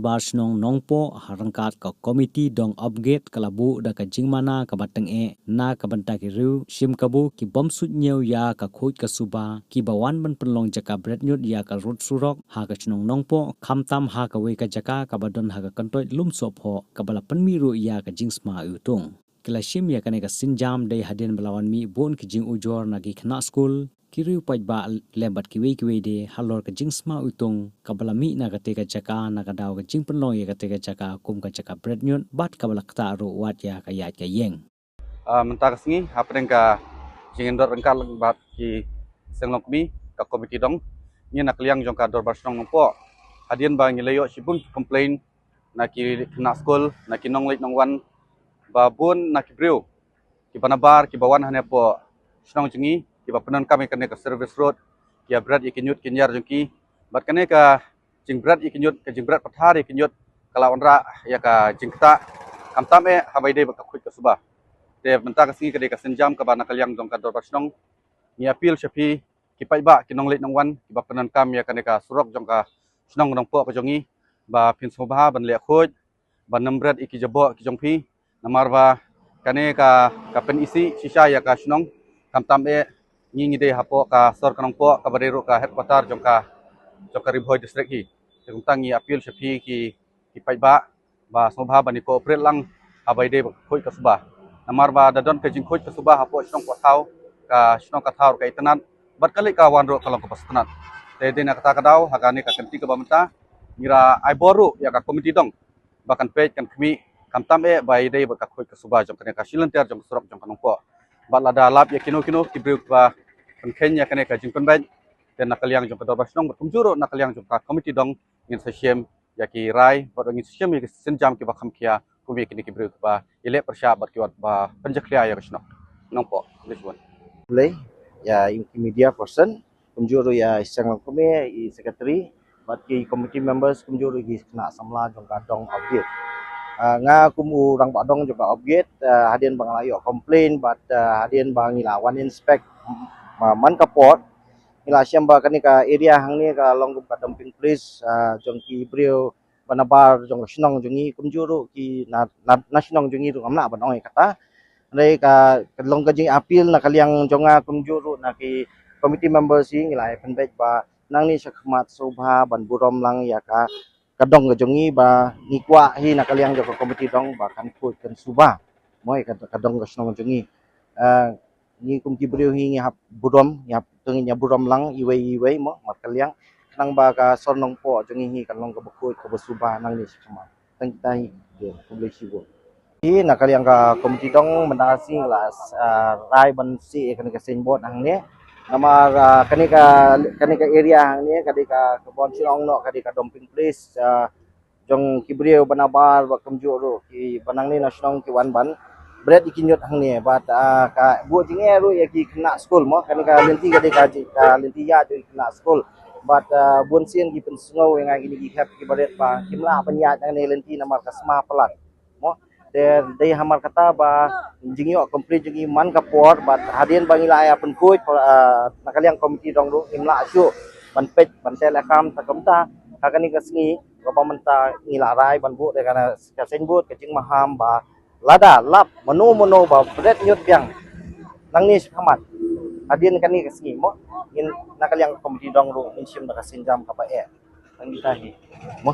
Dorbar shnong Nongpoh harangkat ka komiti dong upgrade kalabu da ka jingmana ka batang na ka banta ki ru sim kabu ki bomsut nyeu ya ka khoj ka suba ki bawan ban penlong jaka bret nyut ya ka rut surok ha ka shnong Nongpoh khamtam ha ka we ka jaka ka badon ha ka kantoi Lumsohphoh ka bala penmiru ya ka jingsma utung Kilashim ya kane ka sinjam day hadin belawan mi bon ki jing ujor nagi khna school kiri upai ba lembat kiwe de halor ka jingsma utung kabala mi na ka teka jaka na ka daw ka jing penlong ya ka teka jaka kum ka jaka bread nyun bat kabala kta ro wat ya ka yat ka yeng mentak sengi hapren ka jingin dor rengkal bat ki senglok mi ka komiti dong ni nak liang jong ka Dorbar shnong Nongpoh hadin ba ngilayo sibun complain na ki khna school na ki nong late nong wan babun na ki brew ki banabar ki bawan hane po shnong jingi ki ba penon kami kane ka service road ki abrat ikinyut kinyar jongki bat kane ka jingbrat ikinyut ka jingbrat pathar ikinyut kala onra ya ka jingta kamtame habai de ba ka khut ka suba te mentak singi ka de ka senjam ka bana kalyang jong ka Dorbar shnong ni appeal shapi ki pai ba ki nong late nong wan ki ba penon kam ya kane ka surok jong ka shnong Nongpoh ka jongi ba Lumsohphoh ban le khoj ban nambrat iki jabo ki jongpi namarwa kane ka pen isi sisa ya ka shnong kamtam ngi de hapo ka sor ka Nongpoh ka bareru ka headquarter jong ka Ribhoi district hi tung tangi appeal shapi ki pai ba Lumsohphoh ban ni cooperate lang abai de khoj ka suba namarwa dadon ka jing khoj ka suba hapo shnong ka thau ka itanan bat kali ka wanro kalong ka pastanat te de na kata kadau hakane ka kenti ka bamta ngira ai boru ya ka komiti dong bahkan page kan kami kamtam bai dei ba ka khoi ka suba jong kane ka silanter jong surok jong ka Nongpoh bat lada lap ya kino ki breuk ba penkhen ya kane ka jingkon ban ten nakaliang jong ka Dorbar shnong berkumjuro nakaliang jong ka komiti dong ngin sesiem ya ki rai bat ngin sesiem ya senjam ki ba khamkia kumi kini ki breuk ba ile persya bat ki wat ba penjaklia ya ka shnong Nongpoh lisbon play ya media person kumjuro ya isang kami I secretary but ki committee members kumjuro gi kena samla jong ka dong object nga kumu rang ba dong juga object hadin bang layo complain but hadin bang ilawan inspect man kapot ila siam ba kani ka area hang ni ka long ka dumping place jong ki brio banabar jong shnong jongi kumjuro ki na shnong jongi ru amna ba dong kata Andai ka long ka jing appeal na kaliang jonga kumjuro na ki committee members hi ngilai penbek ba nang ni sakmat sobha ban burom lang ya ka kadong ka jongi ba ni kwa hi na kaliang jo komiti dong ba kan khoi kan suba moi ka kadong ka shnong jongi ni kum ki breu hi ngi hap burom ya tengi nya burom lang iwei mo mat kaliang nang ba ka son Nongpoh jongi hi kan long ka khoi ka suba nang ni sakmat tang kita hi de public sibo hi na kaliang ka komiti dong mendasi las rai ban si kan ka signboard hang ni nama kani ka area hang ni kadi ka kebon silong no kadi ka dumping place jong kibriu banabar ba kamjuro ki banang ni nasional ki wan ban bret ikinyot hang ni bat ka bu jinge ru ya ki kena school mo kani ka lenti kadi ka lenti ya jo kena school but bun sien ki pensno yang gini ki hap ki bret ba kimla panya ni lenti namar ka sma pelat mo dari hamar kata ba jingyo complete jingi man kapor bat hadin bangila ya pen kuit nakaliang komiti dong ru imla asu ban pej ban telekam takamta kakani kasngi ba menta ngila rai ban bu de kana ka senbut ka jing maham ba lada lap menu ba bret nyut biang nang ni samat hadin kani kasngi mo in nakaliang komiti dong ru insim da kasinjam ka ba nang ditahi mo